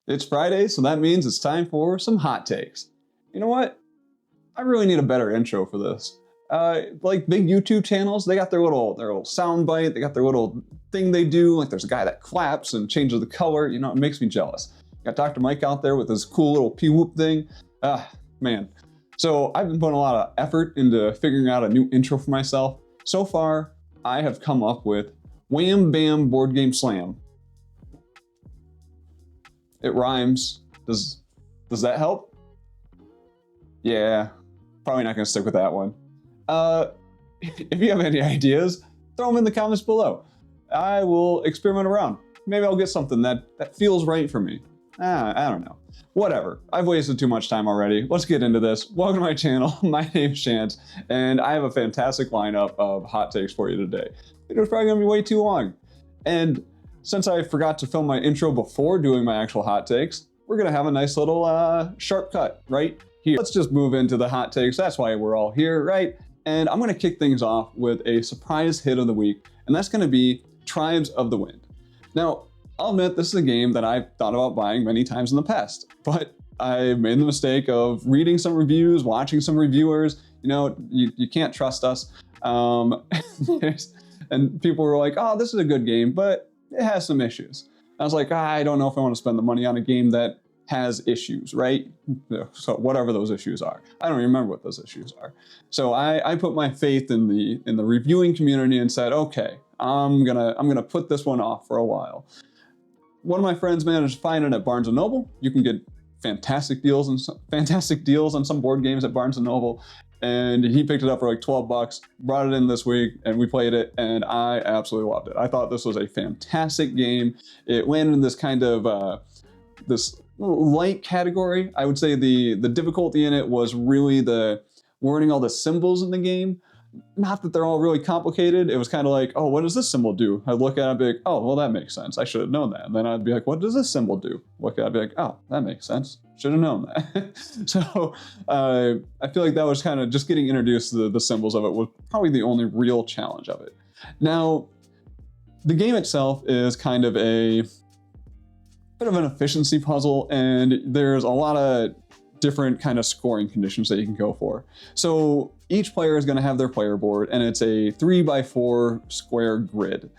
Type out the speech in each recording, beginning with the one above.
It's Friday, so that means it's time for some hot takes. You know what? I really need a better intro for this. Like big YouTube channels, they got their little sound bite, they got their little thing they do, like there's a guy that claps and changes the color, you know, it makes me jealous. Got Dr. Mike out there with his cool little pee-whoop thing. Man. So I've been putting a lot of effort into figuring out a new intro for myself. So far, I have come up with Wham Bam Board Game Slam. It rhymes. Does that help? Yeah, probably not gonna stick with that one. If you have any ideas, throw them in the comments below. I will experiment around. Maybe I'll get something that feels right for me. I don't know. Whatever. I've wasted too much time already. Let's get into this. Welcome to my channel. My name's Shantz, and I have a fantastic lineup of hot takes for you today. It was probably gonna be way too long. And since I forgot to film my intro before doing my actual hot takes, we're gonna have a nice little sharp cut right here. Let's just move into the hot takes. That's why we're all here, right? And I'm gonna kick things off with a surprise hit of the week, and that's gonna be Tribes of the Wind. Now, I'll admit this is a game that I've thought about buying many times in the past, but I made the mistake of reading some reviews, watching some reviewers. You know, you can't trust us. And people were like, oh, this is a good game, but it has some issues. I was like, I don't know if I want to spend the money on a game that has issues, right? So whatever those issues are. I don't remember what those issues are. So I put my faith in the reviewing community and said, okay, I'm gonna put this one off for a while. One of my friends managed to find it at Barnes & Noble. You can get fantastic deals on some board games at Barnes & Noble. And he picked it up for like 12 bucks, brought it in this week, and we played it, and I absolutely loved it. I thought this was a fantastic game. It landed in this kind of, this light category. I would say the difficulty in it was really the learning all the symbols in the game. Not that they're all really complicated. It was kind of like, oh, what does this symbol do? I'd look at it and be like, oh, well, that makes sense. I should have known that. And then I'd be like, what does this symbol do? Look at it and be like, oh, that makes sense. Should have known that. So I feel like that was kind of just getting introduced to the symbols of it was probably the only real challenge of it. Now, the game itself is kind of a bit of an efficiency puzzle, and there's a lot of different kind of scoring conditions that you can go for. So each player is going to have their player board, and it's a 3x4 square grid.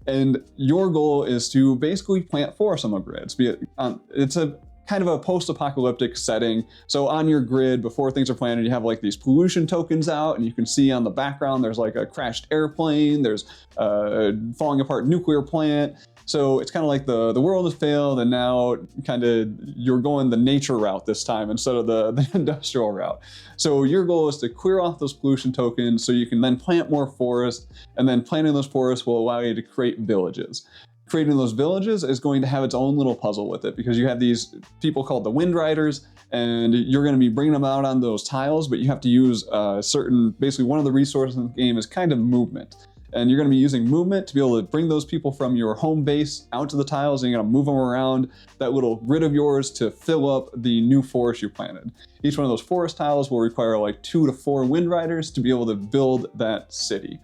And your goal is to basically plant forests on the grids. It's a kind of a post-apocalyptic setting. So on your grid, before things are planted, you have like these pollution tokens out, and you can see on the background, there's like a crashed airplane, there's a falling apart nuclear plant. So it's kind of like the world has failed, and now kind of you're going the nature route this time instead of the industrial route. So your goal is to clear off those pollution tokens so you can then plant more forests, and then planting those forests will allow you to create villages. Creating those villages is going to have its own little puzzle with it, because you have these people called the Wind Riders, and you're going to be bringing them out on those tiles, but you have to use basically one of the resources in the game is kind of movement. And you're going to be using movement to be able to bring those people from your home base out to the tiles, and you're going to move them around that little grid of yours to fill up the new forest you planted. Each one of those forest tiles will require like 2 to 4 Wind Riders to be able to build that city.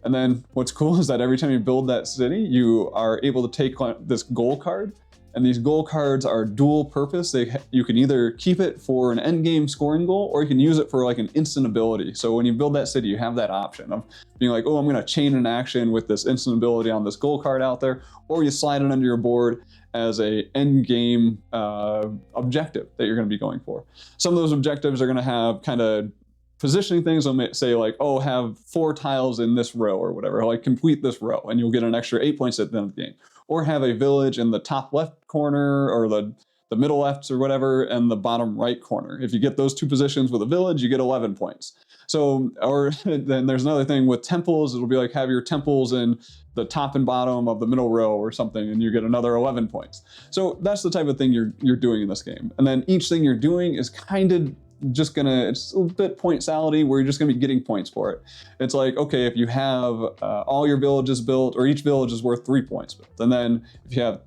And then what's cool is that every time you build that city, you are able to take this goal card, and these goal cards are dual purpose. You can either keep it for an end game scoring goal, or you can use it for like an instant ability. So when you build that city, you have that option of being like, oh, I'm gonna chain an action with this instant ability on this goal card out there, or you slide it under your board as a end game objective that you're gonna be going for. Some of those objectives are gonna have kind of positioning things. They'll say like, oh, have 4 tiles in this row or whatever, like complete this row, and you'll get an extra 8 points at the end of the game. Or have a village in the top left corner, or the middle left or whatever, and the bottom right corner. If you get those 2 positions with a village, you get 11 points. So, or then there's another thing with temples. It'll be like have your temples in the top and bottom of the middle row or something, and you get another 11 points. So that's the type of thing you're doing in this game. And then each thing you're doing is kind of just it's a bit point salady, where you're just gonna be getting points for it. It's like, okay, if you have all your villages built, or each village is worth 3 points built, and then if you have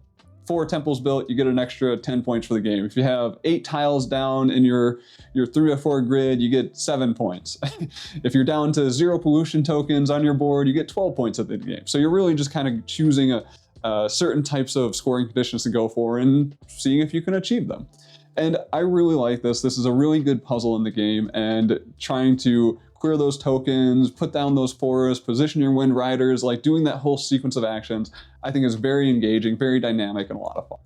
4 temples built, you get an extra 10 points for the game. If you have 8 tiles down in your 3x4 grid, you get 7 points. If you're down to 0 pollution tokens on your board, you get 12 points at the game. So you're really just kind of choosing a certain types of scoring conditions to go for and seeing if you can achieve them. And I really like this. This is a really good puzzle in the game, and trying to clear those tokens, put down those forests, position your Wind Riders, like doing that whole sequence of actions, I think is very engaging, very dynamic, and a lot of fun.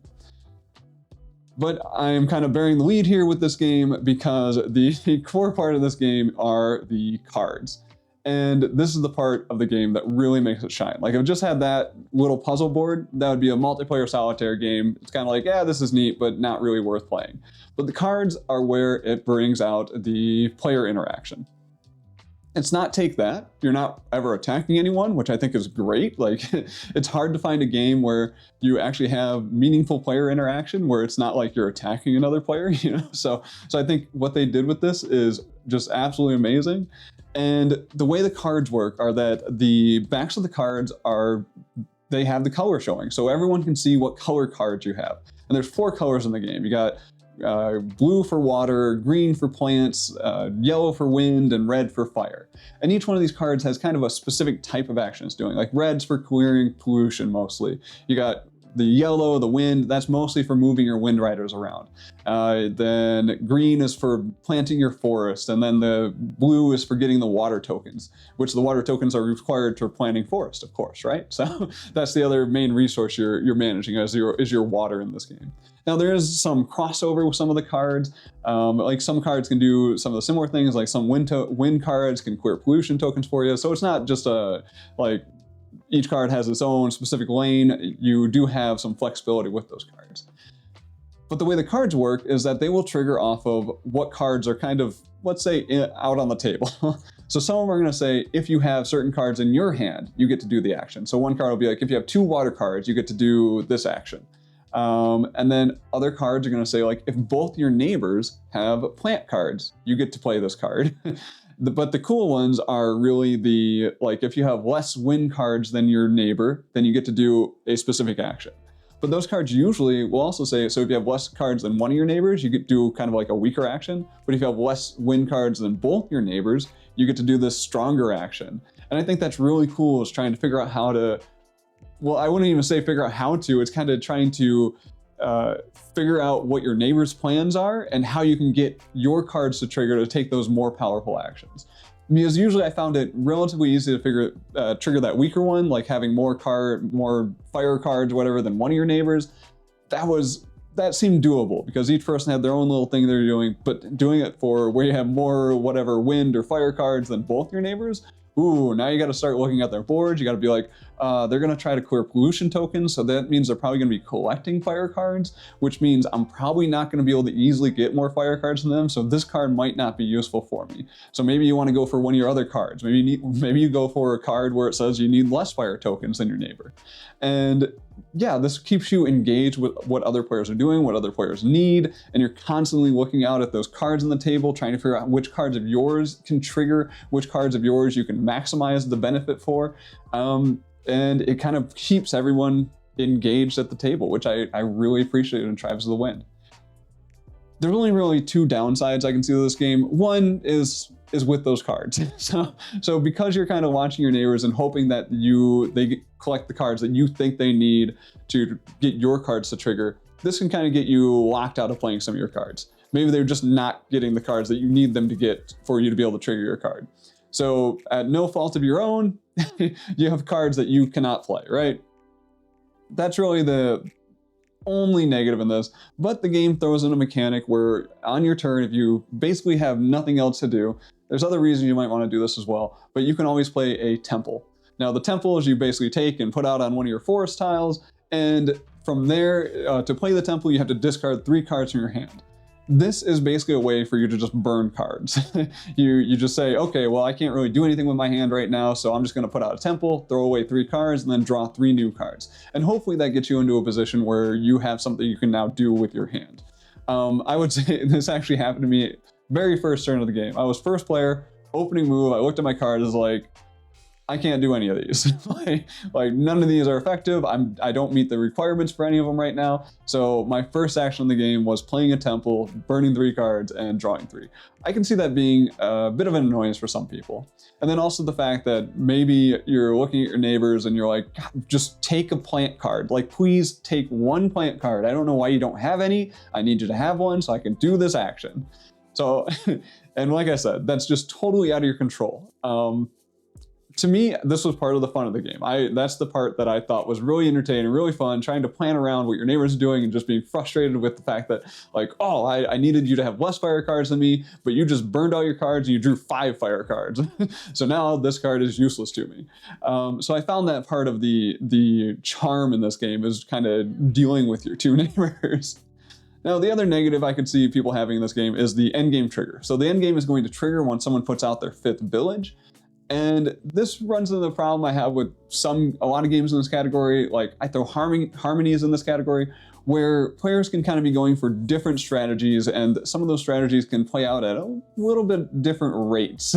But I am kind of bearing the lead here with this game because the core part of this game are the cards. And this is the part of the game that really makes it shine. Like, if it just had that little puzzle board, that would be a multiplayer solitaire game. It's kind of like, yeah, this is neat, but not really worth playing. But the cards are where it brings out the player interaction. It's not take that. You're not ever attacking anyone, which I think is great. Like, it's hard to find a game where you actually have meaningful player interaction, where it's not like you're attacking another player, you know? So I think what they did with this is just absolutely amazing. And the way the cards work are that the backs of the cards they have the color showing. So everyone can see what color cards you have. And there's 4 colors in the game. You got blue for water, green for plants, yellow for wind, and red for fire. And each one of these cards has kind of a specific type of action it's doing. Like, red's for clearing pollution mostly. You got the yellow, the wind, that's mostly for moving your Wind Riders around. Then green is for planting your forest, and then the blue is for getting the water tokens, which the water tokens are required for planting forest, of course, right? So that's the other main resource you're managing is your water in this game. Now, there is some crossover with some of the cards. Like, some cards can do some of the similar things, like some wind cards can clear pollution tokens for you. So it's not just like each card has its own specific lane. You do have some flexibility with those cards. But the way the cards work is that they will trigger off of what cards are kind of, let's say, out on the table. So some of them are going to say, if you have certain cards in your hand, you get to do the action. So one card will be like, if you have 2 water cards, you get to do this action. And then other cards are going to say, like, if both your neighbors have plant cards, you get to play this card. But the cool ones are really like, if you have less wind cards than your neighbor, then you get to do a specific action. But those cards usually will also say, so if you have less cards than one of your neighbors, you get to do kind of like a weaker action. But if you have less wind cards than both your neighbors, you get to do this stronger action. And I think that's really cool, is trying to figure out how to, well, I wouldn't even say figure out how to, it's kind of trying to figure out what your neighbor's plans are and how you can get your cards to trigger to take those more powerful actions. Because usually I found it relatively easy to trigger that weaker one, like having more fire cards, whatever, than one of your neighbors. That seemed doable because each person had their own little thing they're doing, but doing it for where you have more whatever wind or fire cards than both your neighbors, ooh, now you got to start looking at their boards. You got to be like, they're going to try to clear pollution tokens. So that means they're probably going to be collecting fire cards, which means I'm probably not going to be able to easily get more fire cards than them. So this card might not be useful for me. So maybe you want to go for one of your other cards. Maybe you go for a card where it says you need less fire tokens than your neighbor. And yeah, this keeps you engaged with what other players are doing, what other players need, and you're constantly looking out at those cards on the table, trying to figure out which cards of yours can trigger, which cards of yours you can maximize the benefit for. And it kind of keeps everyone engaged at the table, which I really appreciate in Tribes of the Wind. There's only really 2 downsides I can see to this game. One is with those cards. So because you're kind of watching your neighbors and hoping that they collect the cards that you think they need to get your cards to trigger, this can kind of get you locked out of playing some of your cards. Maybe they're just not getting the cards that you need them to get for you to be able to trigger your card. So at no fault of your own, you have cards that you cannot play, right? That's really the only negative in this, but the game throws in a mechanic where on your turn, if you basically have nothing else to do, there's other reasons you might want to do this as well, but you can always play a temple. Now the temples you basically take and put out on one of your forest tiles, and from there, to play the temple, you have to discard 3 cards from your hand. This is basically a way for you to just burn cards. You just say, okay, well, I can't really do anything with my hand right now, so I'm just going to put out a temple, throw away 3 cards, and then draw 3 new cards. And hopefully that gets you into a position where you have something you can now do with your hand. I would say this actually happened to me very first turn of the game. I was first player, opening move, I looked at my card, I was like, I can't do any of these. like none of these are effective. I don't meet the requirements for any of them right now. So my first action in the game was playing a temple, burning 3 cards, and drawing 3. I can see that being a bit of an annoyance for some people. And then also the fact that maybe you're looking at your neighbors and you're like, just take a plant card. Like, please take 1 plant card. I don't know why you don't have any. I need you to have one so I can do this action. So, and like I said, that's just totally out of your control. To me, this was part of the fun of the game. That's the part that I thought was really entertaining, really fun, trying to plan around what your neighbors are doing and just being frustrated with the fact that, like, oh, I needed you to have less fire cards than me, but you just burned all your cards and you drew 5 fire cards. So now this card is useless to me. So I found that part of the charm in this game is kind of dealing with your 2 neighbors. Now, the other negative I could see people having in this game is the endgame trigger. So the endgame is going to trigger when someone puts out their 5th village. And this runs into the problem I have with a lot of games in this category. Like, I throw harmonies in this category, where players can kind of be going for different strategies, and some of those strategies can play out at a little bit different rates.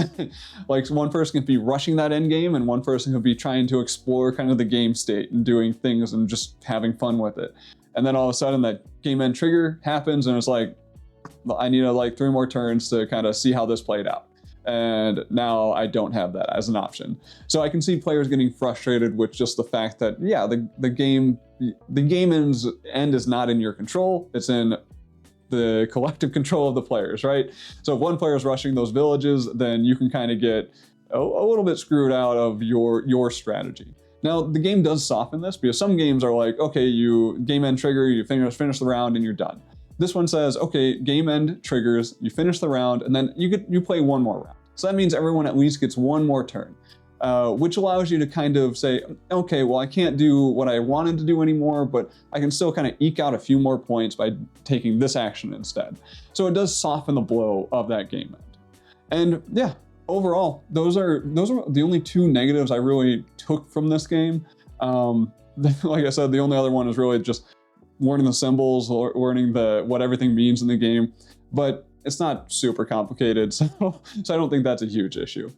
Like, one person can be rushing that end game, and one person could be trying to explore kind of the game state and doing things and just having fun with it. And then all of a sudden that game end trigger happens, and it's like, I need like 3 more turns to kind of see how this played out. And now I don't have that as an option. So I can see players getting frustrated with just the fact that, yeah, the game end is not in your control. It's in the collective control of the players, right? So if one player is rushing those villages, then you can kind of get a little bit screwed out of your strategy. Now, the game does soften this, because some games are like, okay, you game end trigger, you finish the round and you're done. This one says, okay, game end triggers, you finish the round, and then you play 1 more round. So that means everyone at least gets 1 more turn, which allows you to kind of say, okay, well, I can't do what I wanted to do anymore, but I can still kind of eke out a few more points by taking this action instead. So it does soften the blow of that game end. And yeah, overall, those are the only 2 negatives I really took from this game. Like I said, the only other one is really just learning the symbols, or learning what everything means in the game, but it's not super complicated, so I don't think that's a huge issue.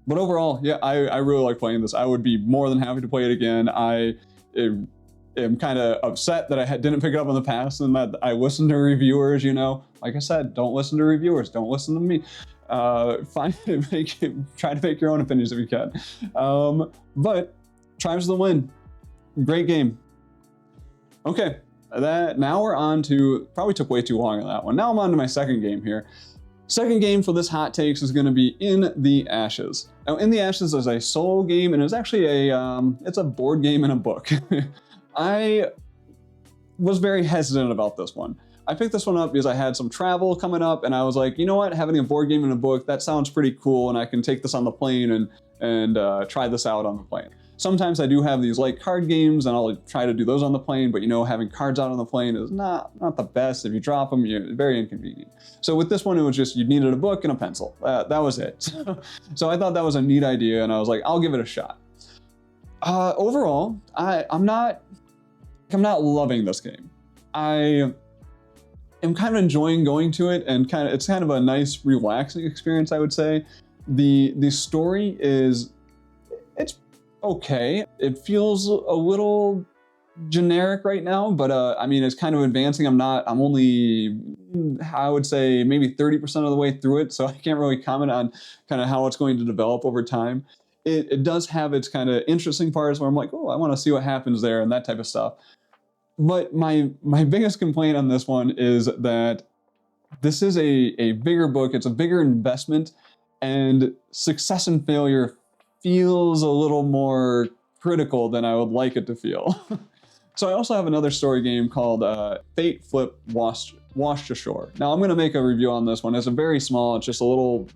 But overall, yeah, I really like playing this. I would be more than happy to play it again. I am kind of upset that I didn't pick it up in the past, and that I listened to reviewers. Like I said, don't listen to reviewers, don't listen to me. Try to make your own opinions if you can. But Tribes of the Wind, great game. Okay, now we're on to, probably took way too long on that one. Now I'm on to my second game here. Second game for this hot takes is going to be In the Ashes. Now, In the Ashes is a solo game, and it's actually it's a board game and a book. I was very hesitant about this one. I picked this one up because I had some travel coming up, and I was like, you know what, having a board game and a book, that sounds pretty cool, and I can take this on the plane and try this out on the plane. Sometimes I do have these light card games, and I'll try to do those on the plane, but having cards out on the plane is not the best. If you drop them, it's very inconvenient. So with this one, it was just, you needed a book and a pencil. That was it. So I thought that was a neat idea, and I was like, I'll give it a shot. Overall, I'm not loving this game. I am kind of enjoying going to it, and it's kind of a nice, relaxing experience, I would say. The story it's okay. It feels a little generic right now, but I mean, it's kind of advancing. I'm only, I would say, maybe 30% of the way through it, so I can't really comment on kind of how it's going to develop over time. It does have its kind of interesting parts where I'm like, oh, I want to see what happens there and that type of stuff. But my biggest complaint on this one is that this is a bigger book. It's a bigger investment, and success and failure feels a little more critical than I would like it to feel. So I also have another story game called Fate Flip Washed Ashore. Now I'm going to make a review on this one. It's very small. It's just a little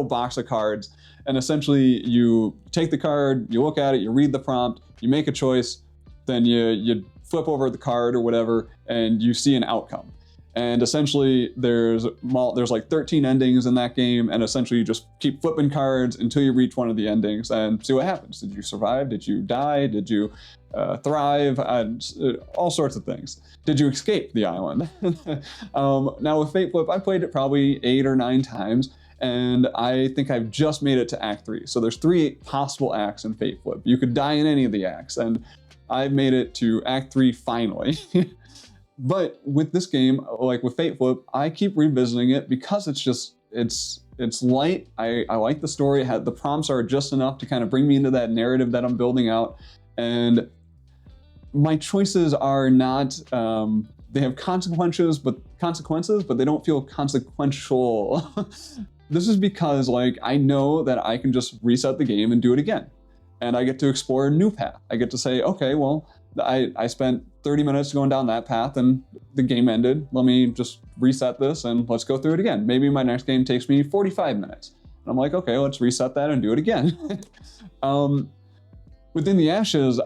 box of cards, and essentially you take the card, you look at it, you read the prompt, you make a choice, then you flip over the card or whatever, and you see an outcome. And essentially there's like 13 endings in that game, and essentially you just keep flipping cards until you reach one of the endings and see what happens. Did you survive? Did you die? Did you thrive? All sorts of things. Did you escape the island? Now with Fate Flip, I played it probably 8 or 9 times, and I think I've just made it to Act 3. So there's 3 possible acts in Fate Flip. You could die in any of the acts, and I've made it to Act 3 finally. But with this game, like with Fate Flip, I keep revisiting it because it's light. I like the story. The prompts are just enough to kind of bring me into that narrative that I'm building out. And my choices are not, they have consequences, but they don't feel consequential. This is because like, I know that I can just reset the game and do it again. And I get to explore a new path. I get to say, okay, well, I spent 30 minutes going down that path and the game ended. Let me just reset this and let's go through it again. Maybe my next game takes me 45 minutes. And I'm like, okay, let's reset that and do it again. Within the Ashes,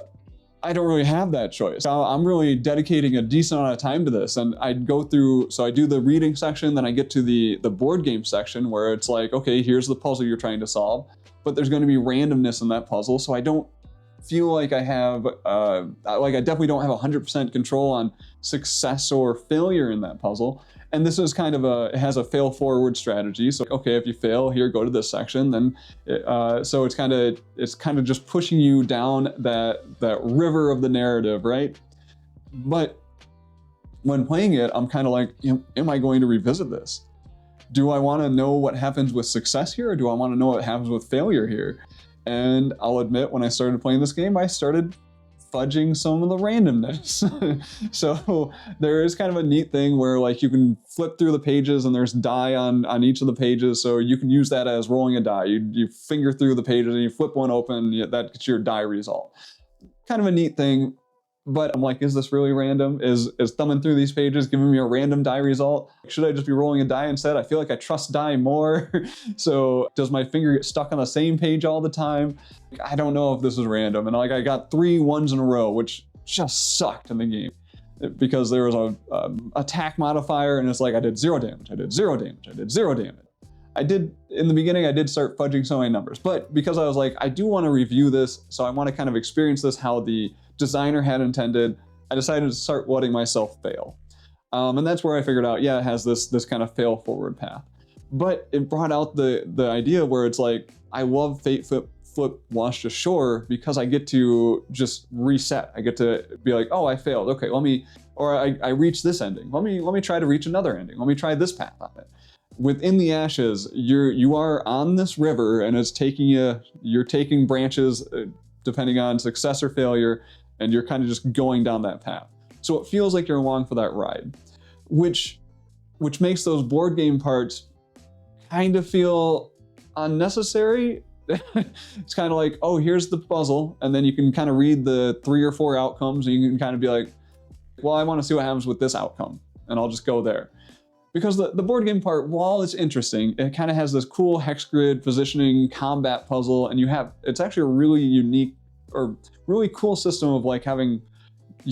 I don't really have that choice. I'm really dedicating a decent amount of time to this, and I go through, so I do the reading section, then I get to the board game section where it's like, okay, here's the puzzle you're trying to solve, but there's going to be randomness in that puzzle, so I don't feel like I have, I definitely don't have 100% control on success or failure in that puzzle. And this is kind of it has a fail forward strategy. So, okay, if you fail here, go to this section, then, so it's kind of just pushing you down that river of the narrative, right? But when playing it, I'm kind of like, am I going to revisit this? Do I want to know what happens with success here, or do I want to know what happens with failure here? And I'll admit, when I started playing this game, I started fudging some of the randomness. So there is kind of a neat thing where like you can flip through the pages and there's die on each of the pages. So you can use that as rolling a die. You finger through the pages and you flip one open, that gets your die result. Kind of a neat thing. But I'm like, is this really random? Is thumbing through these pages giving me a random die result? Should I just be rolling a die instead? I feel like I trust die more. So does my finger get stuck on the same page all the time? I don't know if this is random. And like I got 3 ones in a row, which just sucked in the game because there was a attack modifier and it's like I did 0 damage, I did 0 damage, I did 0 damage. In the beginning, I did start fudging so many numbers, but because I was like, I do want to review this, so I want to kind of experience this how the designer had intended, I decided to start letting myself fail. And that's where I figured out, yeah, it has this kind of fail forward path. But it brought out the idea where it's like, I love Fate Flip Washed Ashore because I get to just reset. I get to be like, oh, I failed. Okay, I reached this ending. Let me try to reach another ending. Let me try this path on it. Within the Ashes, you are on this river and it's taking you're taking branches depending on success or failure, and you're kind of just going down that path. So it feels like you're along for that ride, which makes those board game parts kind of feel unnecessary. It's kind of like, oh, here's the puzzle, and then you can kind of read the 3 or 4 outcomes, and you can kind of be like, well, I want to see what happens with this outcome, and I'll just go there. Because the board game part, while it's interesting, it kind of has this cool hex grid positioning combat puzzle, and it's actually a really unique or really cool system of like you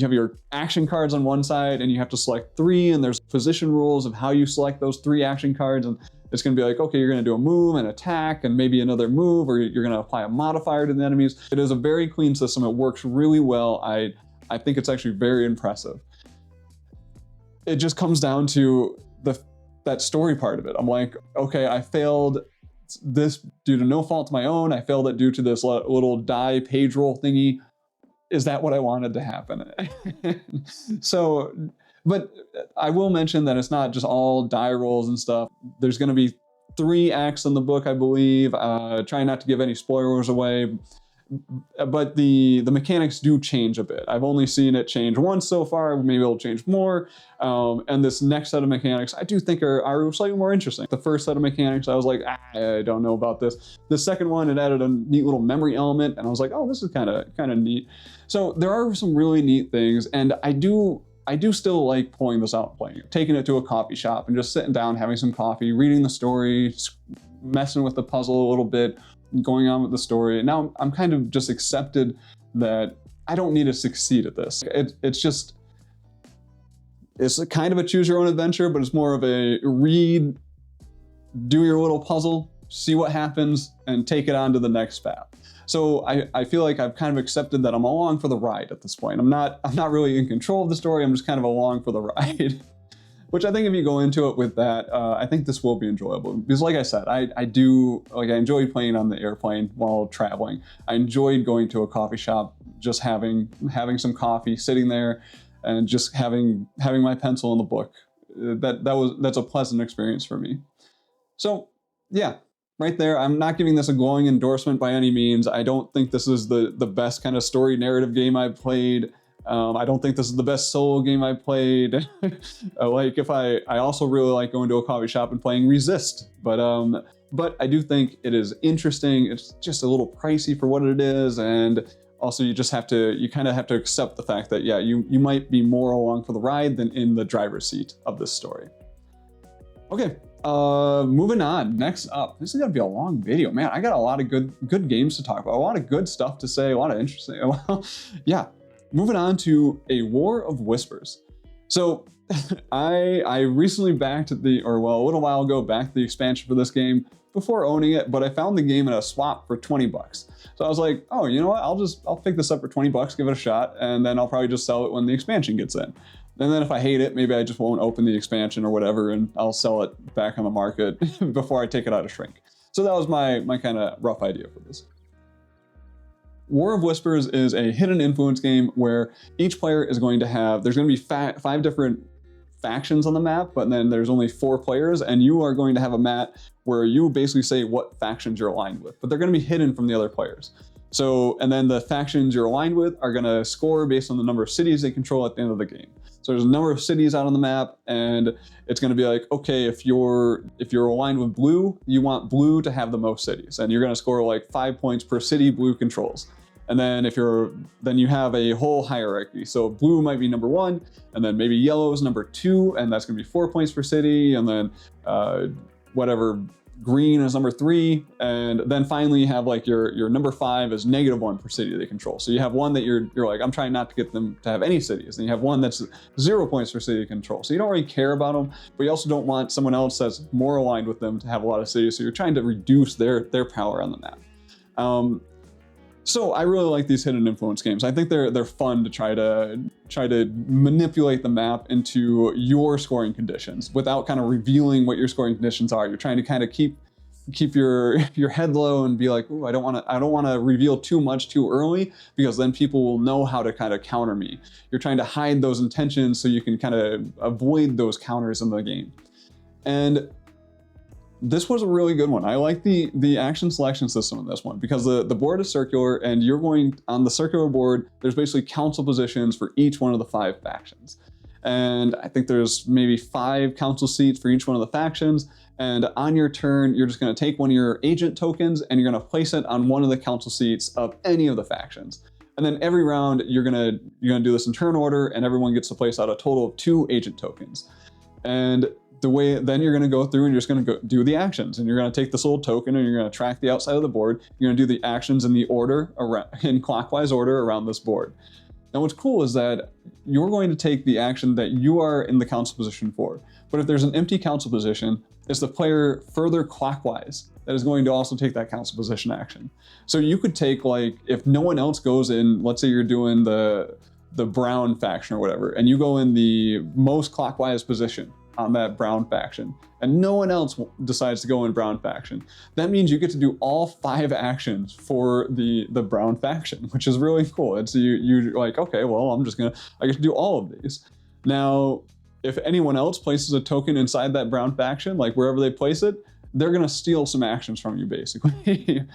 have your action cards on one side and you have to select 3, and there's position rules of how you select those 3 action cards, and it's going to be like, okay, you're going to do a move and attack and maybe another move, or you're going to apply a modifier to the enemies. It is a very clean system. It works really well. I think it's actually very impressive. It just comes down to that story part of it. I'm like, okay, I failed this due to no fault of my own. I failed it due to this little die page roll thingy. Is that what I wanted to happen? So, but I will mention that it's not just all die rolls and stuff. There's going to be 3 acts in the book, I believe. Try not to give any spoilers away. But the mechanics do change a bit. I've only seen it change once so far. Maybe it'll change more. And this next set of mechanics, I do think are slightly more interesting. The first set of mechanics, I was like, I don't know about this. The second one, it added a neat little memory element, and I was like, oh, this is kind of neat. So there are some really neat things, and I do still like pulling this out and playing it, taking it to a coffee shop and just sitting down, having some coffee, reading the story, messing with the puzzle a little bit, going on with the story. And now I'm kind of just accepted that I don't need to succeed at this. It's a kind of a choose your own adventure, but it's more of a read, do your little puzzle, see what happens, and take it on to the next path. So I feel like I've kind of accepted that I'm along for the ride at this point. I'm not really in control of the story. I'm just kind of along for the ride. Which I think if you go into it with that, I think this will be enjoyable. Because like I said, I enjoy playing on the airplane while traveling. I enjoyed going to a coffee shop, just having some coffee, sitting there, and just having my pencil and the book. That's a pleasant experience for me. So yeah, right there. I'm not giving this a glowing endorsement by any means. I don't think this is the best kind of story narrative game I've played. I don't think this is the best solo game I've played. I also really like going to a coffee shop and playing Resist, but I do think it is interesting. It's just a little pricey for what it is, and also you kind of have to accept the fact that, yeah, you might be more along for the ride than in the driver's seat of this story. Okay, moving on. Next up, this is gonna be a long video, man. I got a lot of good games to talk about, a lot of good stuff to say, a lot of interesting. Well, yeah. Moving on to A War of Whispers. So I recently backed a little while ago backed the expansion for this game before owning it, but I found the game in a swap for 20 bucks. So I was like, oh, you know what? I'll pick this up for 20 bucks, give it a shot, and then I'll probably just sell it when the expansion gets in. And then if I hate it, maybe I just won't open the expansion or whatever, and I'll sell it back on the market before I take it out of shrink. So that was my kind of rough idea for this. War of Whispers is a hidden influence game where each player is going to have, there's going to be 5 different factions on the map, but then there's only 4 players, and you are going to have a map where you basically say what factions you're aligned with, but they're going to be hidden from the other players. So, and then the factions you're aligned with are going to score based on the number of cities they control at the end of the game. So there's a number of cities out on the map, and it's going to be like, okay, if you're aligned with blue, you want blue to have the most cities, and you're going to score like 5 points per city blue controls. And then then you have a whole hierarchy. So blue might be number 1, and then maybe yellow is number 2, and that's going to be 4 points per city, and then green is number 3, and then finally you have like your number 5 is -1 per city they control. So you have one that you're like, I'm trying not to get them to have any cities, and you have one that's 0 points per city control. So you don't really care about them, but you also don't want someone else that's more aligned with them to have a lot of cities. So you're trying to reduce their power on the map. So I really like these hidden influence games. I think they're fun to try to manipulate the map into your scoring conditions without kind of revealing what your scoring conditions are. You're trying to kind of keep your head low and be like, ooh, I don't want to reveal too much too early, because then people will know how to kind of counter me. You're trying to hide those intentions so you can kind of avoid those counters in the game. And this was a really good one. I like the action selection system in this one, because the board is circular, and you're going on the circular board. There's basically council positions for each one of the 5 factions. And I think there's maybe 5 council seats for each one of the factions. And on your turn, you're just going to take one of your agent tokens and you're going to place it on one of the council seats of any of the factions. And then every round, you're gonna do this in turn order, and everyone gets to place out a total of 2 agent tokens. And then you're going to go through and you're just going to do the actions, and you're going to take this little token and you're going to track the outside of the board. You're going to do the actions in the order in clockwise order around this board. Now what's cool is that you're going to take the action that you are in the council position for. But if there's an empty council position, it's the player further clockwise that is going to also take that council position action. So you could take, like, if no one else goes in, let's say you're doing the brown faction or whatever, and you go in the most clockwise position on that brown faction, and no one else decides to go in brown faction, that means you get to do all 5 actions for the brown faction, which is really cool. It's you're like, okay, well, I get to do all of these. Now, if anyone else places a token inside that brown faction, like wherever they place it, they're gonna steal some actions from you, basically.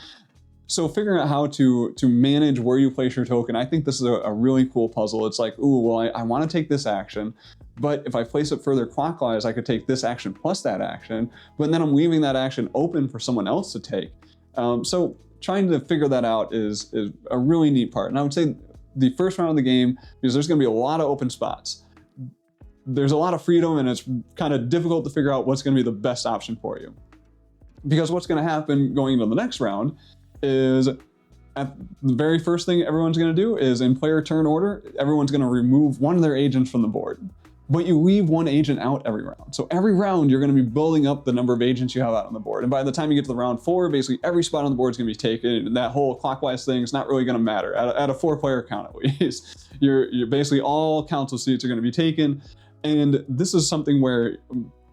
So figuring out how to manage where you place your token, I think this is a really cool puzzle. It's like, ooh, well, I want to take this action, but if I place it further clockwise, I could take this action plus that action, but then I'm leaving that action open for someone else to take. So trying to figure that out is a really neat part. And I would say the first round of the game, because there's going to be a lot of open spots, there's a lot of freedom, and it's kind of difficult to figure out what's going to be the best option for you. Because what's going to happen going into the next round is, at the very first thing everyone's going to do is, in player turn order, everyone's going to remove one of their agents from the board. But you leave one agent out every round. So every round, you're going to be building up the number of agents you have out on the board. And by the time you get to the round 4, basically every spot on the board is going to be taken. And that whole clockwise thing is not really going to matter at a 4-player count, at least. You're basically all council seats are going to be taken. And this is something where,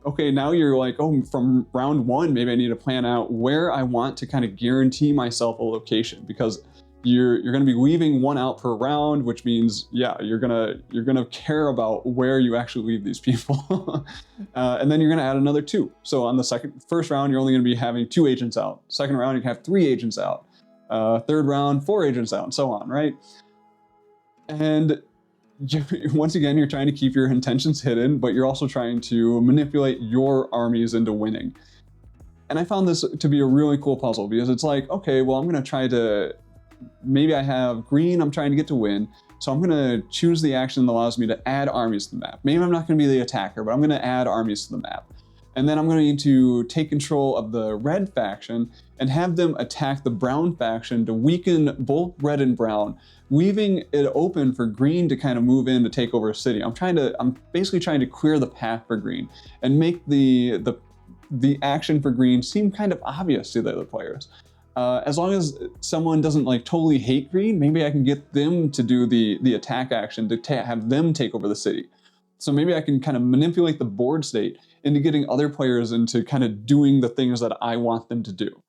okay, now you're like, oh, from round one, maybe I need to plan out where I want to kind of guarantee myself a location, because you're going to be leaving one out per round, which means, yeah, you're gonna care about where you actually leave these people. And then you're going to add another 2. So on the first round, you're only going to be having 2 agents out. Second round, you can have 3 agents out. Third round, 4 agents out, and so on, right? And once again, you're trying to keep your intentions hidden, but you're also trying to manipulate your armies into winning. And I found this to be a really cool puzzle, because it's like, okay, well, I'm going to try to, maybe I have green, I'm trying to get to win, so I'm going to choose the action that allows me to add armies to the map. Maybe I'm not going to be the attacker, but I'm going to add armies to the map. And then I'm going to need to take control of the red faction and have them attack the brown faction to weaken both red and brown, leaving it open for green to kind of move in to take over a city. I'm basically trying to clear the path for green and make the action for green seem kind of obvious to the other players. As long as someone doesn't like totally hate green, maybe I can get them to do the attack action to have them take over the city. So maybe I can kind of manipulate the board state into getting other players into kind of doing the things that I want them to do.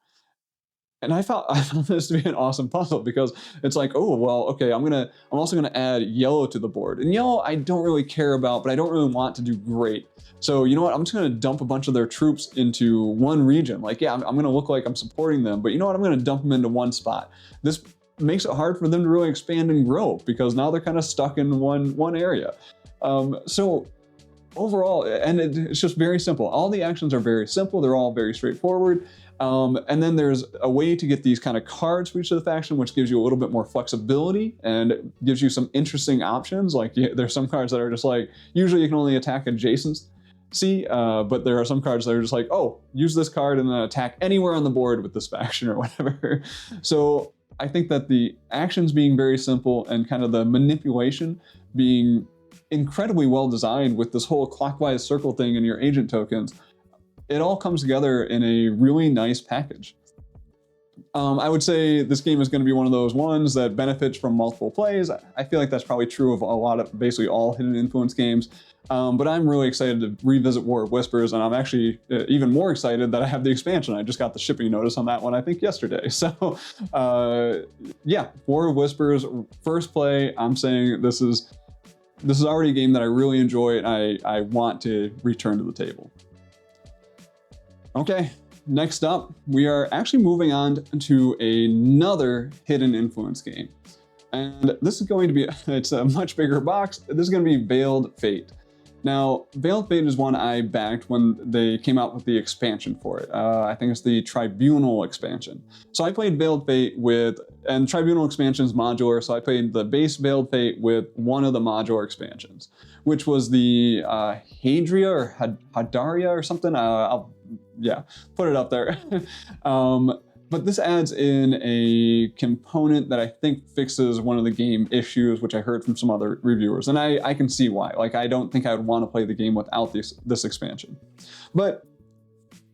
And I found this to be an awesome puzzle, because it's like, oh, well, okay, I'm also gonna add yellow to the board. And yellow I don't really care about, but I don't really want to do great. So you know what, I'm just gonna dump a bunch of their troops into one region. Like, yeah, I'm gonna look like I'm supporting them, but you know what, I'm gonna dump them into one spot. This makes it hard for them to really expand and grow, because now they're kind of stuck in one area. So overall, and it's just very simple. All the actions are very simple. They're all very straightforward. And then there's a way to get these kind of cards for each of the faction, which gives you a little bit more flexibility and gives you some interesting options. Like, there's some cards that are just like, usually you can only attack adjacents. But there are some cards that are just like, oh, use this card and then attack anywhere on the board with this faction or whatever. So I think that the actions being very simple and kind of the manipulation being incredibly well designed with this whole clockwise circle thing in your agent tokens, it all comes together in a really nice package. I would say this game is going to be one of those ones that benefits from multiple plays. I feel like that's probably true of a lot of basically all Hidden Influence games. But I'm really excited to revisit War of Whispers, and I'm actually even more excited that I have the expansion. I just got the shipping notice on that one, I think, yesterday. So yeah, War of Whispers, first play. I'm saying this is already a game that I really enjoy, and I want to return to the table. Okay, next up, we are actually moving on to another Hidden Influence game. And this is going to be, it's a much bigger box. This is going to be Veiled Fate. Now, Veiled Fate is one I backed when they came out with the expansion for it. I think it's the Tribunal expansion. So I played Veiled Fate and Tribunal expansion's modular, so I played the base Veiled Fate with one of the modular expansions, which was the Hadria or Hadaria or something. I'll put it up there. But this adds in a component that I think fixes one of the game issues, which I heard from some other reviewers. And I can see why. Like, I don't think I would want to play the game without this expansion. But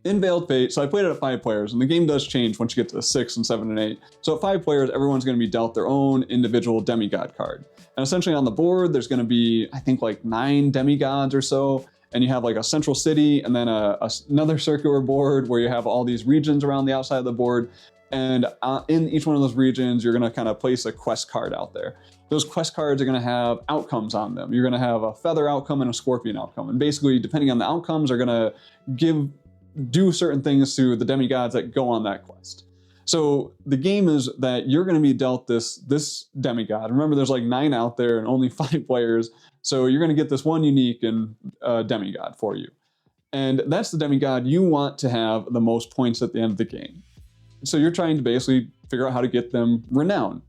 in Veiled Fate, so I played it at 5 players, and the game does change once you get to 6 and 7 and 8. So at 5 players, everyone's going to be dealt their own individual demigod card. And essentially on the board, there's going to be, I think, like 9 demigods or so. And you have like a central city, and then another circular board where you have all these regions around the outside of the board. And in each one of those regions, you're going to kind of place a quest card out there. Those quest cards are going to have outcomes on them. You're going to have a feather outcome and a scorpion outcome. And basically, depending on the outcomes, are going to do certain things to the demigods that go on that quest. So the game is that you're going to be dealt this demigod. Remember, there's like 9 out there and only 5 players. So you're going to get this one unique and demigod for you. And that's the demigod you want to have the most points at the end of the game. So you're trying to basically figure out how to get them renowned.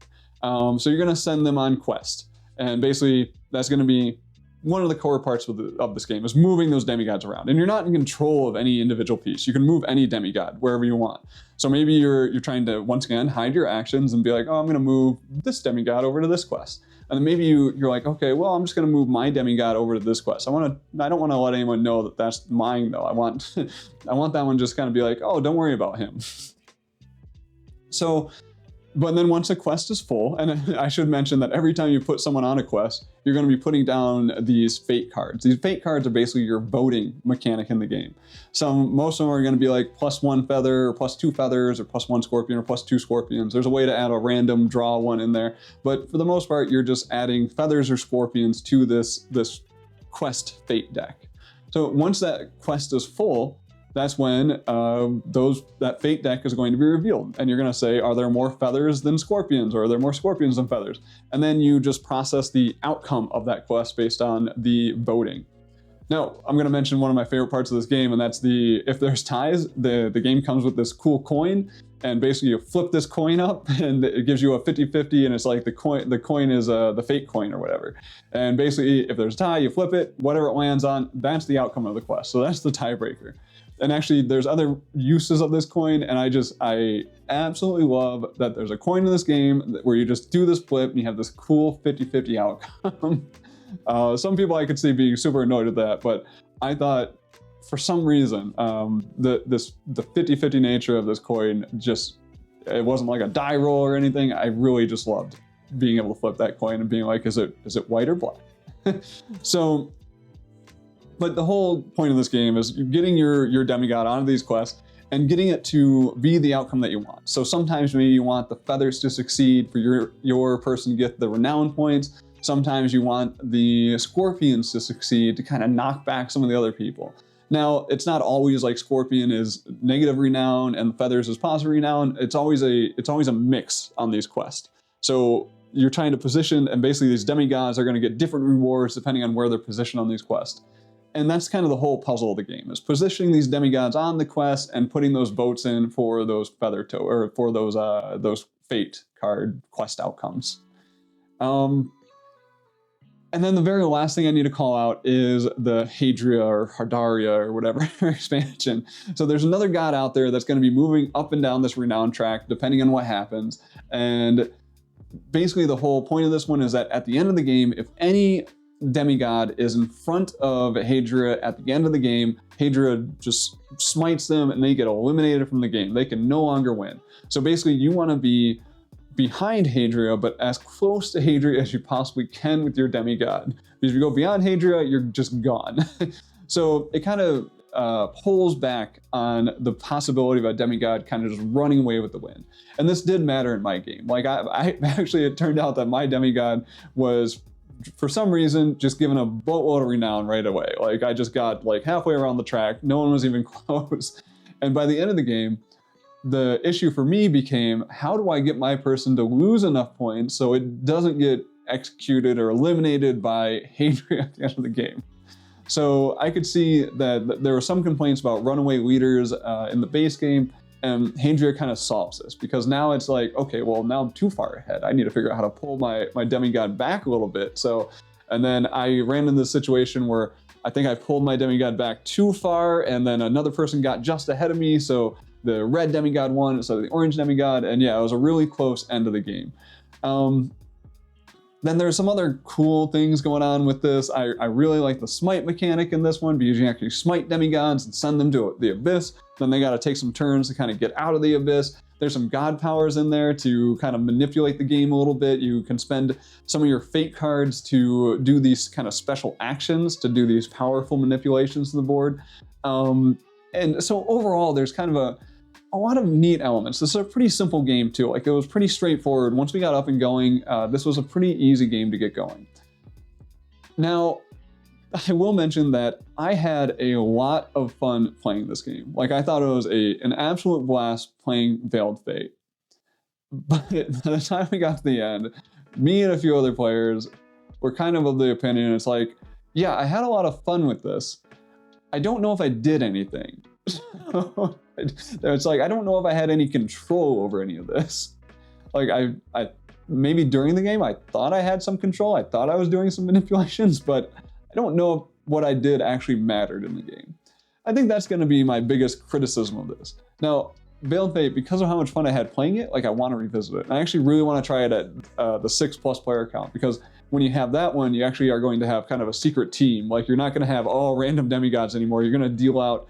So you're going to send them on quest. And basically, that's going to be one of the core parts of this game, is moving those demigods around. And you're not in control of any individual piece. You can move any demigod wherever you want. So maybe you're trying to, once again, hide your actions and be like, oh, I'm going to move this demigod over to this quest. And then maybe you're like, okay, well, I'm just going to move my demigod over to this quest. I don't want to let anyone know that that's mine, though. I want that one just kind of be like, oh, don't worry about him. So But then once a quest is full, and I should mention that every time you put someone on a quest, you're going to be putting down these fate cards. These fate cards are basically your voting mechanic in the game. Most of them are going to be like +1 feather, or +2 feathers, or +1 scorpion, or +2 scorpions. There's a way to add a random draw one in there, but for the most part, you're just adding feathers or scorpions to this quest fate deck. So once that quest is full, that's when that fate deck is going to be revealed. And you're going to say, are there more feathers than scorpions, or are there more scorpions than feathers? And then you just process the outcome of that quest based on the voting. Now, I'm going to mention one of my favorite parts of this game, and that's if there's ties, the game comes with this cool coin, and basically you flip this coin up, and it gives you a 50-50, and it's like the coin is the fate coin or whatever. And basically, if there's a tie, you flip it, whatever it lands on, that's the outcome of the quest. So that's the tiebreaker. And actually, there's other uses of this coin, and I absolutely love that there's a coin in this game where you just do this flip and you have this cool 50-50 outcome. Some people I could see being super annoyed at that, but I thought for some reason the 50-50 nature of this coin it wasn't like a die roll or anything. I really just loved being able to flip that coin and being like, is it white or black? But the whole point of this game is getting your demigod onto these quests and getting it to be the outcome that you want. So sometimes maybe you want the feathers to succeed for your person to get the renown points. Sometimes you want the scorpions to succeed to kind of knock back some of the other people. Now, it's not always like scorpion is negative renown and the feathers is positive renown. It's always a mix on these quests. So you're trying to position, and basically these demigods are going to get different rewards depending on where they're positioned on these quests. And that's kind of the whole puzzle of the game, is positioning these demigods on the quest and putting those votes in for those for those fate card quest outcomes. And then the very last thing I need to call out is the Hadria or Hardaria or whatever expansion. So there's another god out there that's going to be moving up and down this renown track depending on what happens. And basically the whole point of this one is that at the end of the game, if any demigod is in front of Hadria at the end of the game, Hadria just smites them and they get eliminated from the game. They can no longer win. So basically you want to be behind Hadria, but as close to Hadria as you possibly can with your demigod. Because if you go beyond Hadria, you're just gone. So it kind of pulls back on the possibility of a demigod kind of just running away with the win. And this did matter in my game. Like I actually, it turned out that my demigod was, for some reason, just given a boatload of renown right away. Like I just got like halfway around the track, no one was even close. And by the end of the game, the issue for me became, how do I get my person to lose enough points so it doesn't get executed or eliminated by Hadria at the end of the game? So I could see that there were some complaints about runaway leaders in the base game, and Hadria kind of solves this, because now it's like, okay, well, now I'm too far ahead. I need to figure out how to pull my demigod back a little bit. And then I ran into this situation where I think I pulled my demigod back too far, and then another person got just ahead of me, so the red demigod won instead of the orange demigod, and yeah, it was a really close end of the game. Then there's some other cool things going on with this. I really like the smite mechanic in this one, because you actually smite demigods and send them to the abyss. Then they got to take some turns to kind of get out of the abyss. There's some god powers in there to kind of manipulate the game a little bit. You can spend some of your fate cards to do these kind of special actions, to do these powerful manipulations to the board. And so overall, there's kind of a lot of neat elements. This is a pretty simple game too. Like, it was pretty straightforward. Once we got up and going, this was a pretty easy game to get going. Now, I will mention that I had a lot of fun playing this game. Like, I thought it was an absolute blast playing Veiled Fate. But by the time we got to the end, me and a few other players were kind of the opinion, it's like, yeah, I had a lot of fun with this. I don't know if I did anything. It's like, I don't know if I had any control over any of this. Like, I maybe during the game, I thought I had some control. I thought I was doing some manipulations, but I don't know if what I did actually mattered in the game. I think that's going to be my biggest criticism of this. Now, Veiled Fate, because of how much fun I had playing it, like, I want to revisit it. And I actually really want to try it at the 6+ player count, because when you have that one, you actually are going to have kind of a secret team. Like, you're not going to have all random demigods anymore. You're going to deal out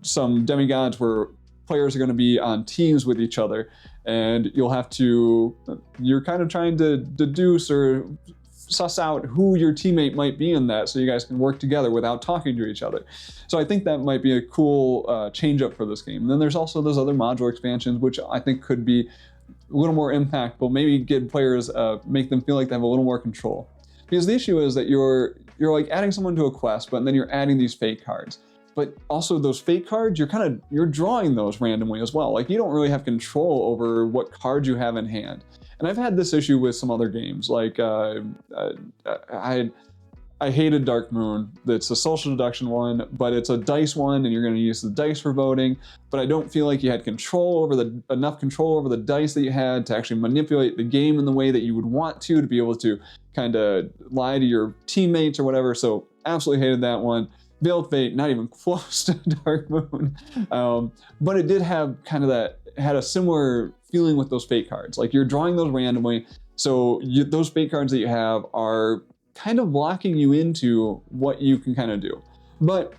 some demigods where players are going to be on teams with each other. and you're kind of trying to deduce or suss out who your teammate might be in that, so you guys can work together without talking to each other. So I think that might be a cool change up for this game. And then there's also those other modular expansions, which I think could be a little more impactful, maybe get players, make them feel like they have a little more control. Because the issue is that you're like adding someone to a quest, but then you're adding these fake cards. But also those fake cards, you're drawing those randomly as well. Like, you don't really have control over what cards you have in hand. And I've had this issue with some other games. Like, I hated Dark Moon. It's a social deduction one, but it's a dice one, and you're going to use the dice for voting. But I don't feel like you had enough control over the dice that you had to actually manipulate the game in the way that you would want to be able to kind of lie to your teammates or whatever. So absolutely hated that one. Veiled Fate, not even close to Dark Moon. But it did have had a similar feeling with those fake cards. Like, you're drawing those randomly, so those fake cards that you have are kind of locking you into what you can kind of do. But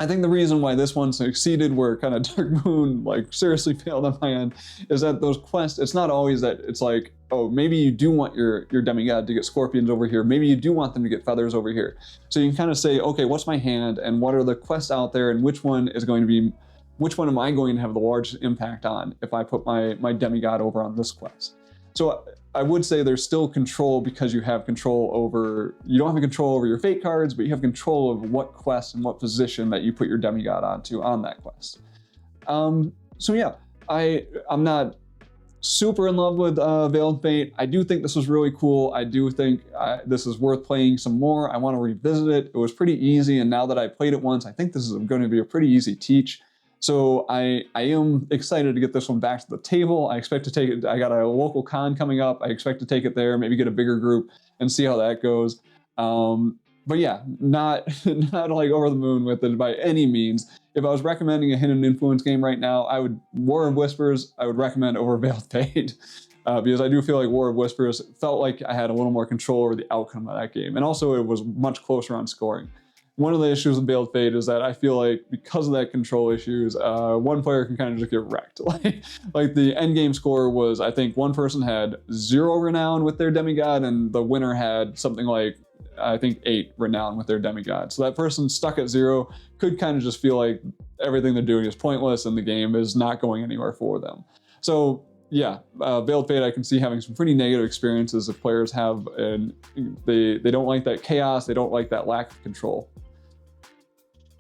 I think the reason why this one succeeded where kind of Dark Moon like seriously failed on my end is that those quests, it's not always that it's like, oh, maybe you do want your demigod to get scorpions over here. Maybe you do want them to get feathers over here. So you can kind of say, okay, what's my hand and what are the quests out there and which one am I going to have the largest impact on if I put my demigod over on this quest? So I would say there's still control because you don't have control over your fate cards, but you have control of what quest and what position that you put your demigod onto on that quest. So yeah, I'm not super in love with Veiled Fate. I do think this was really cool. I do think this is worth playing some more. I want to revisit it. It was pretty easy, and now that I played it once, I think this is going to be a pretty easy teach. So I am excited to get this one back to the table. I expect to take it. I got a local con coming up. I expect to take it there, maybe get a bigger group and see how that goes. But yeah, not like over the moon with it by any means. If I was recommending a Hidden Influence game right now, War of Whispers, I would recommend over Veiled Fate. Because I do feel like War of Whispers felt like I had a little more control over the outcome of that game. And also it was much closer on scoring. One of the issues with Veiled Fate is that I feel like because of that control issues, one player can kind of just get wrecked. like the end game score was, I think one person had 0 renown with their demigod, and the winner had something like, I think 8 renown with their demigod. So that person stuck at 0 could kind of just feel like everything they're doing is pointless and the game is not going anywhere for them. So yeah, Veiled Fate, I can see having some pretty negative experiences if players have, and they don't like that chaos, they don't like that lack of control.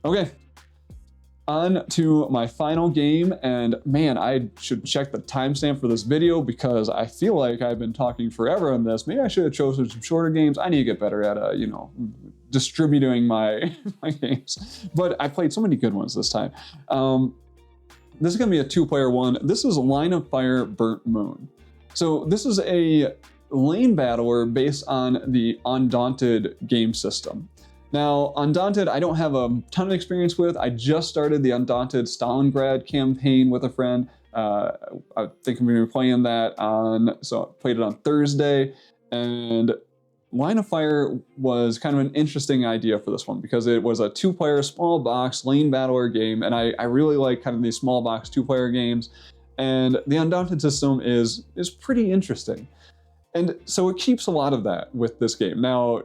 Okay, on to my final game, and man, I should check the timestamp for this video because I feel like I've been talking forever on this. Maybe I should have chosen some shorter games. I need to get better at, distributing my games, but I played so many good ones this time. This is gonna be a 2-player one. This is Line of Fire Burnt Moon. So this is a lane battler based on the Undaunted game system. Now, Undaunted, I don't have a ton of experience with. I just started the Undaunted Stalingrad campaign with a friend. I think I'm going to be playing that so I played it on Thursday. And Line of Fire was kind of an interesting idea for this one because it was a 2-player small box lane battler game. And I really like kind of these small box 2-player games. And the Undaunted system is pretty interesting. And so it keeps a lot of that with this game. Now,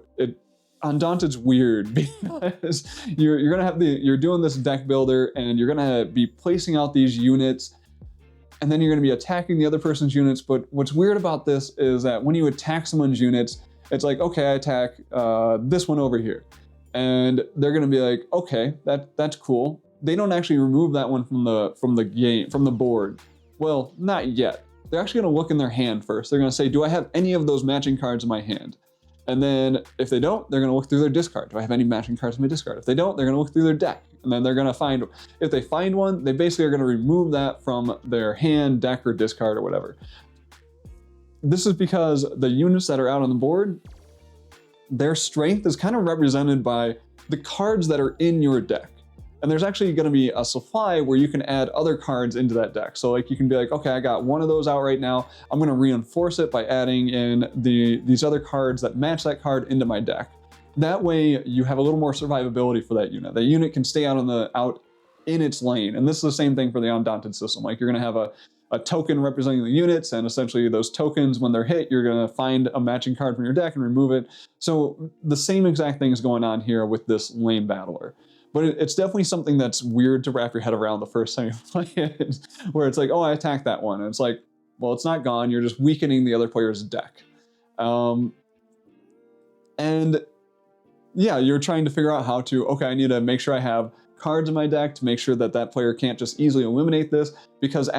Undaunted's weird because you're doing this deck builder and you're gonna be placing out these units and then you're gonna be attacking the other person's units. But what's weird about this is that when you attack someone's units, it's like, okay, I attack this one over here. And they're gonna be like, okay, that's cool. They don't actually remove that one from the board. Well, not yet. They're actually gonna look in their hand first. They're gonna say, do I have any of those matching cards in my hand? And then if they don't, they're going to look through their discard. Do I have any matching cards in my discard? If they don't, they're going to look through their deck. And then they're going to find, if they find one, they basically are going to remove that from their hand, deck, or discard or whatever. This is because the units that are out on the board, their strength is kind of represented by the cards that are in your deck. And there's actually going to be a supply where you can add other cards into that deck. So like you can be like, okay, I got one of those out right now. I'm going to reinforce it by adding in these other cards that match that card into my deck. That way you have a little more survivability for that unit. That unit can stay out in its lane. And this is the same thing for the Undaunted system. Like you're going to have a token representing the units, and essentially those tokens, when they're hit, you're going to find a matching card from your deck and remove it. So the same exact thing is going on here with this Lane Battler. But it's definitely something that's weird to wrap your head around the first time you play it, where it's like, oh, I attacked that one. And it's like, well, it's not gone. You're just weakening the other player's deck. And yeah, you're trying to figure out how to, okay, I need to make sure I have cards in my deck to make sure that that player can't just easily eliminate this, because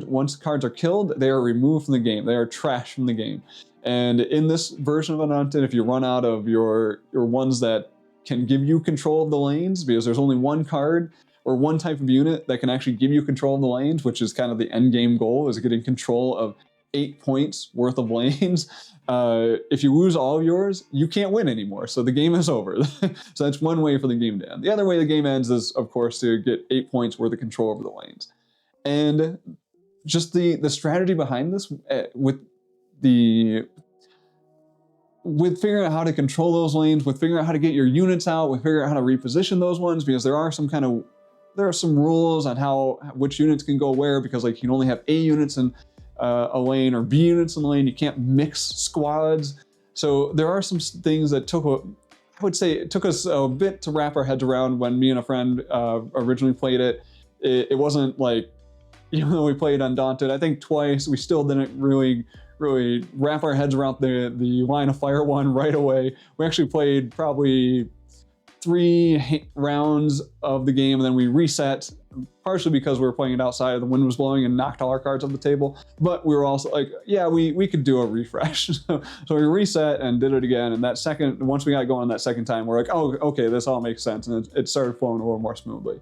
once cards are killed, they are removed from the game. They are trash from the game. And in this version of Undaunted, if you run out of your ones that can give you control of the lanes, because there's only one card or one type of unit that can actually give you control of the lanes, which is kind of the end game goal, is getting control of 8 points worth of lanes. If you lose all of yours, you can't win anymore. So the game is over. So that's one way for the game to end. The other way the game ends is, of course, to get 8 points worth of control over the lanes. And just the strategy behind this with figuring out how to control those lanes, with figuring out how to get your units out, with figuring out how to reposition those ones, because there are some rules on which units can go where, because like you can only have A units in a lane or B units in the lane. You can't mix squads. So there are some things that it took us a bit to wrap our heads around when me and a friend originally played it. It wasn't like, even though we played Undaunted, I think twice, we still didn't really wrap our heads around the Line of Fire one right away. We actually played probably 3 rounds of the game, and then we reset, partially because we were playing it outside, the wind was blowing and knocked all our cards off the table. But we were also like, yeah, we could do a refresh. So we reset and did it again. And once we got going that second time, we're like, oh, okay, this all makes sense. And it started flowing a little more smoothly.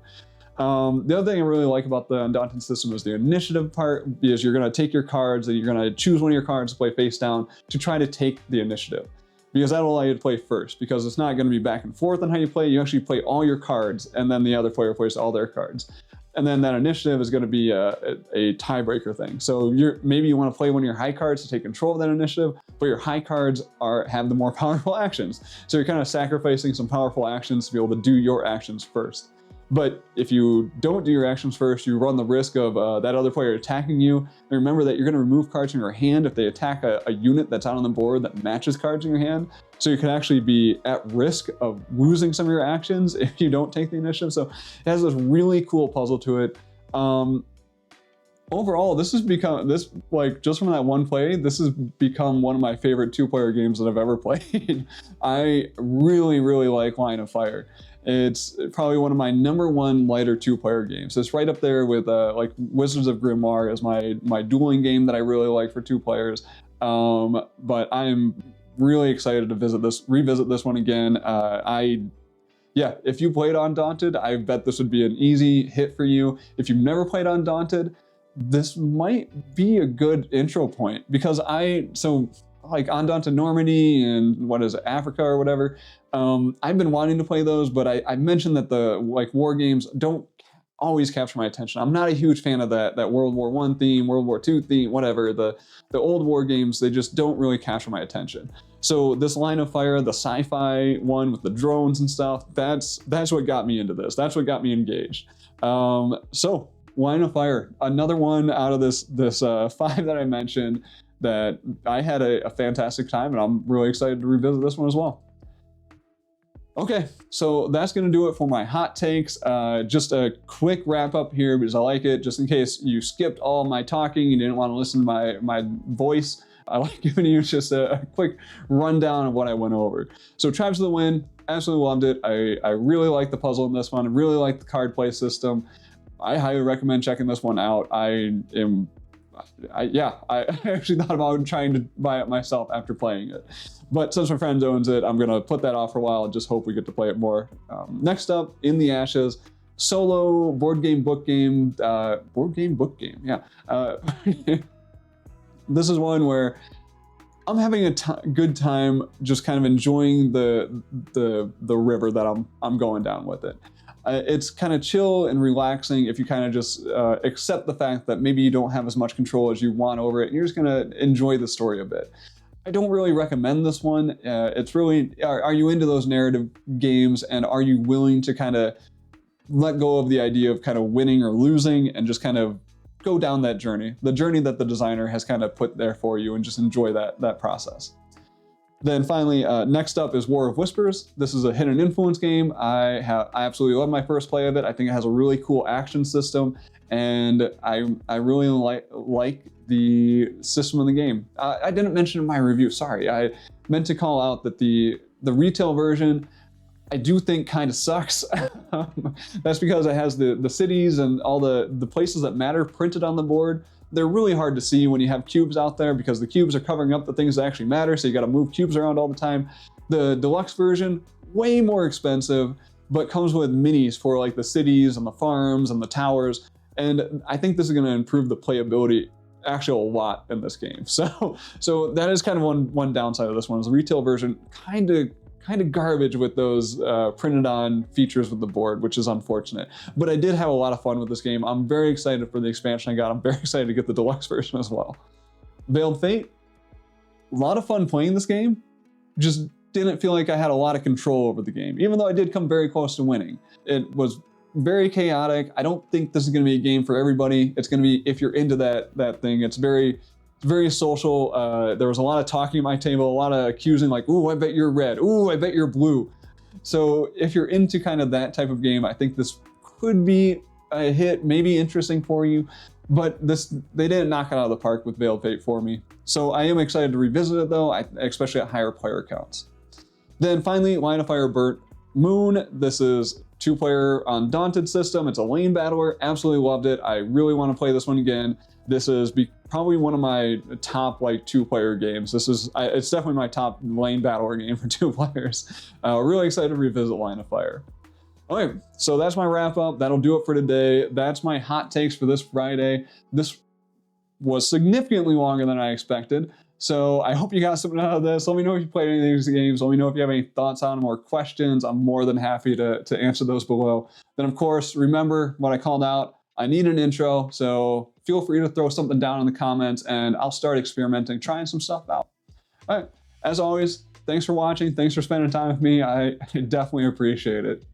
The other thing I really like about the Undaunted system is the initiative part, because you're going to take your cards and you're going to choose one of your cards to play face down to try to take the initiative, because that'll allow you to play first, because it's not going to be back and forth on how you play. You actually play all your cards, and then the other player plays all their cards. And then that initiative is going to be a tiebreaker thing. So maybe you want to play one of your high cards to take control of that initiative, but your high cards have the more powerful actions. So you're kind of sacrificing some powerful actions to be able to do your actions first. But if you don't do your actions first, you run the risk of that other player attacking you. And remember that you're going to remove cards from your hand if they attack a unit that's out on the board that matches cards in your hand. So you can actually be at risk of losing some of your actions if you don't take the initiative. So it has this really cool puzzle to it. Overall, just from that one play, this has become one of my favorite 2-player games that I've ever played. I really, really like Line of Fire. It's probably one of my #1 lighter 2-player games. It's right up there with like Wizards of Grimoire as my dueling game that I really like for 2 players. But I'm really excited to revisit this one again. If you played Undaunted, I bet this would be an easy hit for you. If you've never played Undaunted, this might be a good intro point, because like Undaunted Normandy and Africa or whatever. I've been wanting to play those, but I mentioned that the war games don't always capture my attention. I'm not a huge fan of that World War I theme, World War II theme, whatever. The old war games, they just don't really capture my attention. So this Line of Fire, the sci-fi one with the drones and stuff, that's what got me into this. That's what got me engaged. So Line of Fire, another one out of this 5 that I mentioned that I had a fantastic time, and I'm really excited to revisit this one as well. Okay, so that's going to do it for my hot takes. Just a quick wrap up here, because I like it, just in case you skipped all my talking, you didn't want to listen to my voice. I like giving you just a quick rundown of what I went over. So Tribes of the Wind, absolutely loved it. I really like the puzzle in this one. I really like the card play system. I highly recommend checking this one out. I actually thought about trying to buy it myself after playing it. But since my friend owns it, I'm going to put that off for a while and just hope we get to play it more. Next up, In the Ashes, solo board game, book game, yeah. This is one where I'm having a good time just kind of enjoying the river that I'm going down with it. It's kind of chill and relaxing if you kind of just accept the fact that maybe you don't have as much control as you want over it, and you're just going to enjoy the story a bit. I don't really recommend this one. It's really, are you into those narrative games, and are you willing to kind of let go of the idea of kind of winning or losing and just kind of go down that journey, the journey that the designer has kind of put there for you, and just enjoy that process. Then finally, next up is War of Whispers. This is a hidden influence game. I absolutely love my first play of it. I think it has a really cool action system, and I really like the system of the game. I didn't mention in my review, sorry. I meant to call out that the retail version, I do think kind of sucks. That's because it has the cities and all the places that matter printed on the board. They're really hard to see when you have cubes out there because the cubes are covering up the things that actually matter, so you gotta move cubes around all the time. The deluxe version, way more expensive, but comes with minis for like the cities and the farms and the towers. And I think this is gonna improve the playability actually a lot in this game. So that is kind of one downside of this one, is the retail version kind of garbage with those printed on features with the board, which is unfortunate. But I did have a lot of fun with this game. I'm very excited for the expansion I got. I'm very excited to get the deluxe version as well. Veiled Fate, a lot of fun playing this game. Just didn't feel like I had a lot of control over the game, even though I did come very close to winning. It was very chaotic. I don't think this is going to be a game for everybody. It's going to be, if you're into that thing, it's very social. There was a lot of talking at my table, a lot of accusing, like, ooh, I bet you're red. Ooh, I bet you're blue. So if you're into kind of that type of game, I think this could be a hit, maybe interesting for you. But they didn't knock it out of the park with Veiled Fate for me. So I am excited to revisit it though, especially at higher player counts. Then finally, Line of Fire Burnt Moon. This is 2-player Undaunted system. It's a lane battler. Absolutely loved it. I really want to play this one again. This is probably one of my top 2-player games. It's definitely my top lane battler game for 2 players. Really excited to revisit Line of Fire. Okay, so that's my wrap up. That'll do it for today. That's my hot takes for this Friday. This was significantly longer than I expected. So I hope you got something out of this. Let me know if you played any of these games. Let me know if you have any thoughts on them or questions. I'm more than happy to answer those below. Then of course, remember what I called out. I need an intro, so feel free to throw something down in the comments and I'll start experimenting, trying some stuff out. All right, as always, thanks for watching. Thanks for spending time with me. I definitely appreciate it.